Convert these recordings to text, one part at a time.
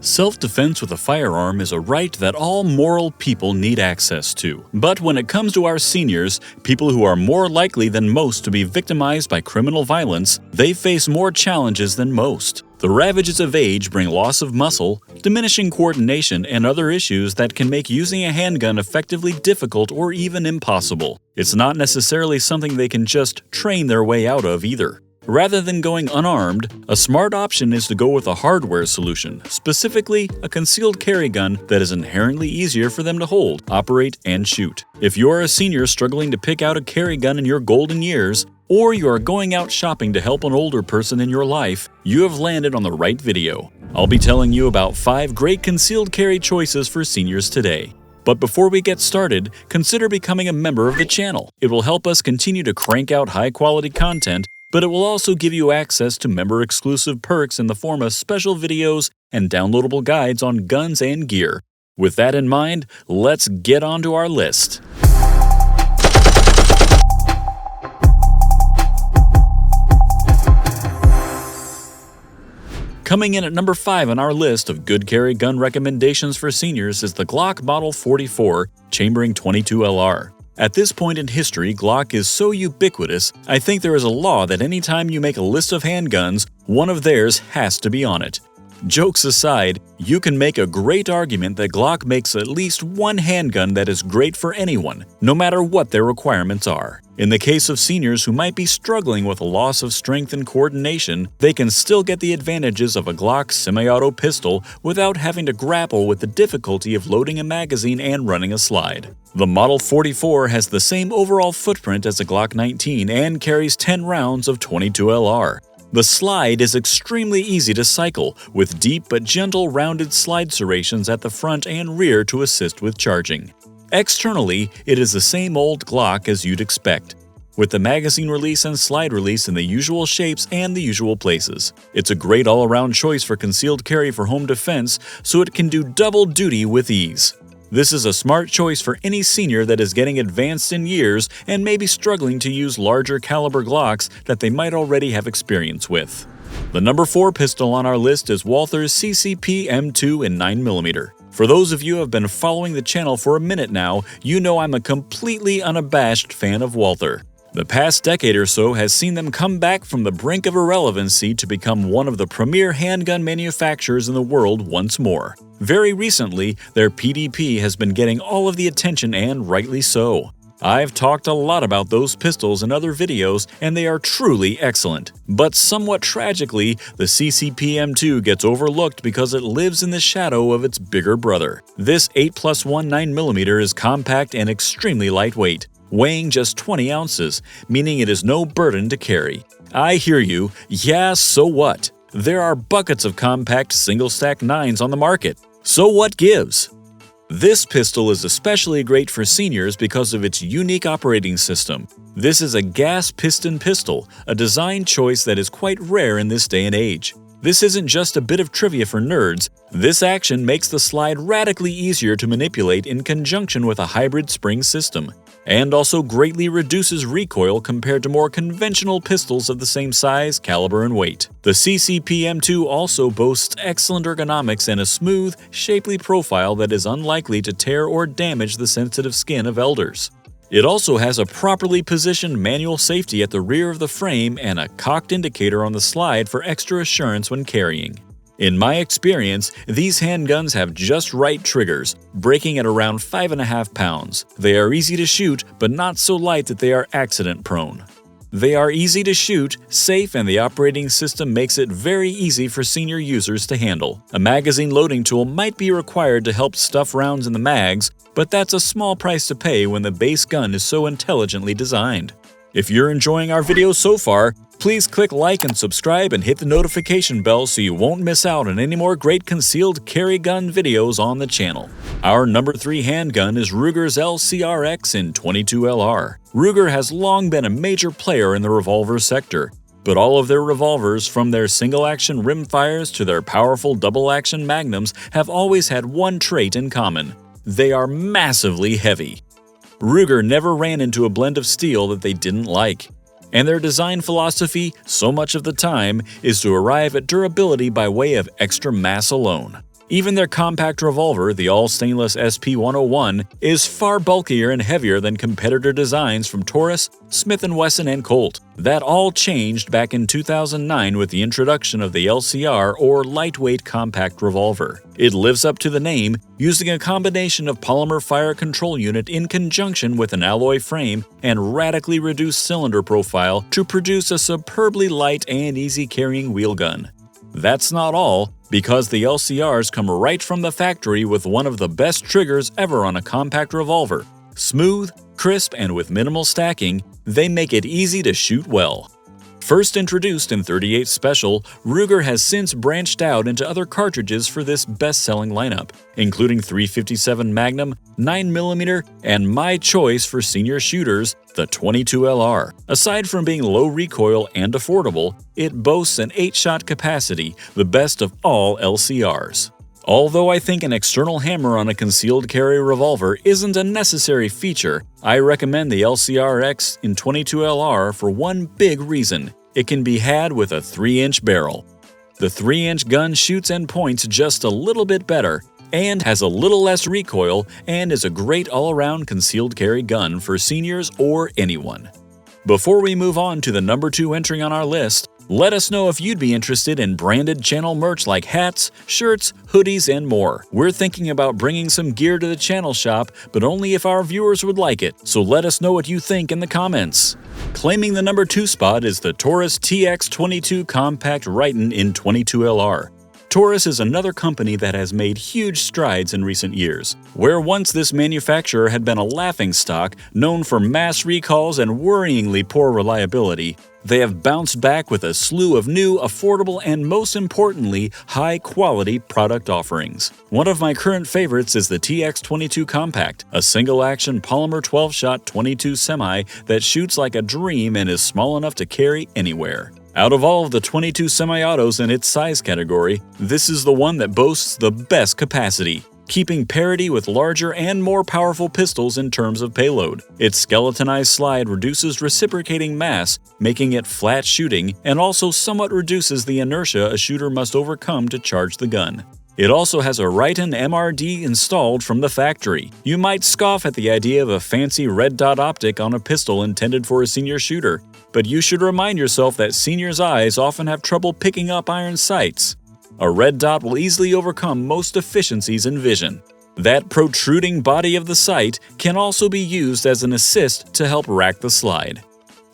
Self-defense with a firearm is a right that all moral people need access to. But when it comes to our seniors, people who are more likely than most to be victimized by criminal violence, they face more challenges than most. The ravages of age bring loss of muscle, diminishing coordination, and other issues that can make using a handgun effectively difficult or even impossible. It's not necessarily something they can just train their way out of either. Rather than going unarmed, a smart option is to go with a hardware solution, specifically a concealed carry gun that is inherently easier for them to hold, operate, and shoot. If you are a senior struggling to pick out a carry gun in your golden years, or you are going out shopping to help an older person in your life, you have landed on the right video. I'll be telling you about 5 great concealed carry choices for seniors today. But before we get started, consider becoming a member of the channel. It will help us continue to crank out high-quality content, but it will also give you access to member-exclusive perks in the form of special videos and downloadable guides on guns and gear. With that in mind, let's get on to our list. Coming in at number 5 on our list of good carry gun recommendations for seniors is the Glock Model 44 Chambering 22 LR. At this point in history, Glock is so ubiquitous, I think there is a law that anytime you make a list of handguns, one of theirs has to be on it. Jokes aside, you can make a great argument that Glock makes at least one handgun that is great for anyone, no matter what their requirements are. In the case of seniors who might be struggling with a loss of strength and coordination, they can still get the advantages of a Glock semi-auto pistol without having to grapple with the difficulty of loading a magazine and running a slide. The Model 44 has the same overall footprint as a Glock 19 and carries 10 rounds of 22 LR. The slide is extremely easy to cycle, with deep but gentle rounded slide serrations at the front and rear to assist with charging. Externally, it is the same old Glock as you'd expect, with the magazine release and slide release in the usual shapes and the usual places. It's a great all-around choice for concealed carry for home defense, so it can do double duty with ease. This is a smart choice for any senior that is getting advanced in years and may be struggling to use larger caliber Glocks that they might already have experience with. The number 4 pistol on our list is Walther's CCP M2 in 9mm. For those of you who have been following the channel for a minute now, you know I'm a completely unabashed fan of Walther. The past decade or so has seen them come back from the brink of irrelevancy to become one of the premier handgun manufacturers in the world once more. Very recently, their PDP has been getting all of the attention, and rightly so. I've talked a lot about those pistols in other videos, and they are truly excellent. But somewhat tragically, the CCP M2 gets overlooked because it lives in the shadow of its bigger brother. This 8+1 9mm is compact and extremely lightweight, weighing just 20 ounces, meaning it is no burden to carry. I hear you, yeah, so what? There are buckets of compact single-stack 9s on the market. So what gives? This pistol is especially great for seniors because of its unique operating system. This is a gas piston pistol, a design choice that is quite rare in this day and age. This isn't just a bit of trivia for nerds. This action makes the slide radically easier to manipulate in conjunction with a hybrid spring system, and also greatly reduces recoil compared to more conventional pistols of the same size, caliber, and weight. The CCP M2 also boasts excellent ergonomics and a smooth, shapely profile that is unlikely to tear or damage the sensitive skin of elders. It also has a properly positioned manual safety at the rear of the frame and a cocked indicator on the slide for extra assurance when carrying. In my experience, these handguns have just right triggers, breaking at around 5.5 pounds. They are easy to shoot, but not so light that they are accident-prone. They are easy to shoot, safe, and the operating system makes it very easy for senior users to handle. A magazine loading tool might be required to help stuff rounds in the mags, but that's a small price to pay when the base gun is so intelligently designed. If you're enjoying our video so far, please click like and subscribe and hit the notification bell so you won't miss out on any more great concealed carry gun videos on the channel. Our number 3 handgun is Ruger's LCRX in 22 LR. Ruger has long been a major player in the revolver sector, but all of their revolvers, from their single-action rimfires to their powerful double-action magnums, have always had one trait in common: they are massively heavy. Ruger never ran into a blend of steel that they didn't like, and their design philosophy, so much of the time, is to arrive at durability by way of extra mass alone. Even their compact revolver, the all-stainless SP-101, is far bulkier and heavier than competitor designs from Taurus, Smith & Wesson, and Colt. That all changed back in 2009 with the introduction of the LCR, or lightweight compact revolver. It lives up to the name, using a combination of polymer fire control unit in conjunction with an alloy frame and radically reduced cylinder profile to produce a superbly light and easy-carrying wheel gun. That's not all. Because the LCRs come right from the factory with one of the best triggers ever on a compact revolver. Smooth, crisp, and with minimal stacking, they make it easy to shoot well. First introduced in .38 Special, Ruger has since branched out into other cartridges for this best-selling lineup, including .357 Magnum, 9mm, and my choice for senior shooters, the .22LR. Aside from being low recoil and affordable, it boasts an 8-shot capacity, the best of all LCRs. Although I think an external hammer on a concealed carry revolver isn't a necessary feature, I recommend the LCR-X in .22LR for one big reason. It can be had with a 3-inch barrel. The 3-inch gun shoots and points just a little bit better, and has a little less recoil, and is a great all-around concealed carry gun for seniors or anyone. Before we move on to the number 2 entry on our list, let us know if you'd be interested in branded channel merch like hats, shirts, hoodies, and more. We're thinking about bringing some gear to the channel shop, but only if our viewers would like it, so let us know what you think in the comments. Claiming the number 2 spot is the Taurus TX22 Compact Riton in .22LR. Taurus is another company that has made huge strides in recent years. Where once this manufacturer had been a laughingstock, known for mass recalls and worryingly poor reliability, they have bounced back with a slew of new, affordable, and most importantly, high-quality product offerings. One of my current favorites is the TX22 Compact, a single-action polymer 12-shot .22 semi that shoots like a dream and is small enough to carry anywhere. Out of all of the .22 semi-autos in its size category, this is the one that boasts the best capacity, keeping parity with larger and more powerful pistols in terms of payload. Its skeletonized slide reduces reciprocating mass, making it flat shooting, and also somewhat reduces the inertia a shooter must overcome to charge the gun. It also has a Riton MRD installed from the factory. You might scoff at the idea of a fancy red dot optic on a pistol intended for a senior shooter, but you should remind yourself that seniors' eyes often have trouble picking up iron sights. A red dot will easily overcome most deficiencies in vision. That protruding body of the sight can also be used as an assist to help rack the slide.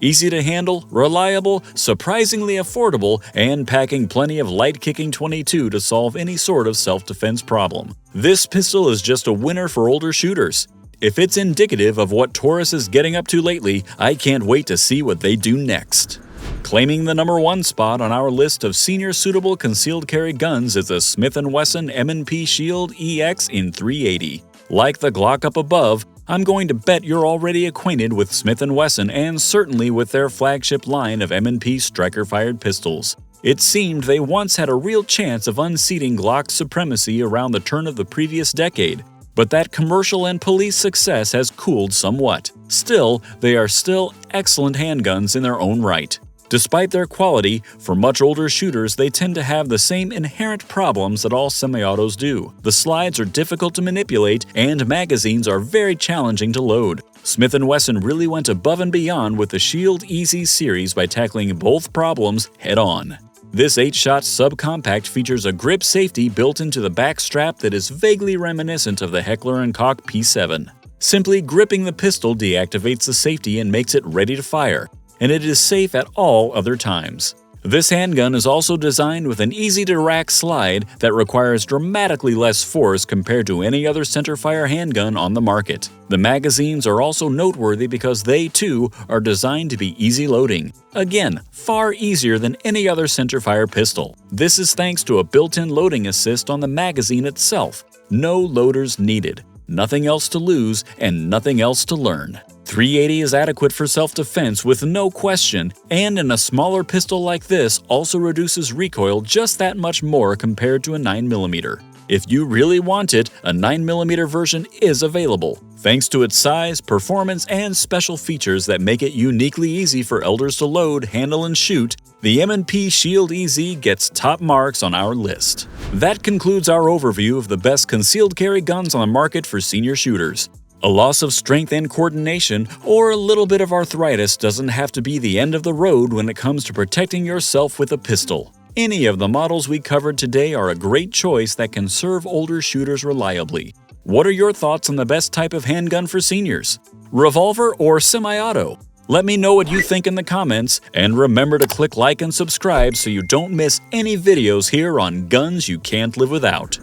Easy to handle, reliable, surprisingly affordable, and packing plenty of light-kicking .22 to solve any sort of self-defense problem. This pistol is just a winner for older shooters. If it's indicative of what Taurus is getting up to lately, I can't wait to see what they do next. Claiming the number 1 spot on our list of senior-suitable concealed carry guns is the Smith & Wesson M&P Shield EX in .380. Like the Glock up above, I'm going to bet you're already acquainted with Smith & Wesson and certainly with their flagship line of M&P striker-fired pistols. It seemed they once had a real chance of unseating Glock's supremacy around the turn of the previous decade, but that commercial and police success has cooled somewhat. Still, they are still excellent handguns in their own right. Despite their quality, for much older shooters they tend to have the same inherent problems that all semi-autos do. The slides are difficult to manipulate, and magazines are very challenging to load. Smith & Wesson really went above and beyond with the Shield Easy series by tackling both problems head-on. This 8-shot subcompact features a grip safety built into the back strap that is vaguely reminiscent of the Heckler & Koch P7. Simply gripping the pistol deactivates the safety and makes it ready to fire, and it is safe at all other times. This handgun is also designed with an easy-to-rack slide that requires dramatically less force compared to any other centerfire handgun on the market. The magazines are also noteworthy because they, too, are designed to be easy loading. Again, far easier than any other centerfire pistol. This is thanks to a built-in loading assist on the magazine itself. No loaders needed. Nothing else to lose and nothing else to learn. .380 is adequate for self-defense with no question, and in a smaller pistol like this also reduces recoil just that much more compared to a 9mm. If you really want it, a 9mm version is available, thanks to its size, performance, and special features that make it uniquely easy for elders to load, handle, and shoot. the M&P Shield EZ gets top marks on our list. That concludes our overview of the best concealed carry guns on the market for senior shooters. A loss of strength and coordination, or a little bit of arthritis doesn't have to be the end of the road when it comes to protecting yourself with a pistol. Any of the models we covered today are a great choice that can serve older shooters reliably. What are your thoughts on the best type of handgun for seniors? Revolver or semi-auto? Let me know what you think in the comments, and remember to click like and subscribe so you don't miss any videos here on guns you can't live without.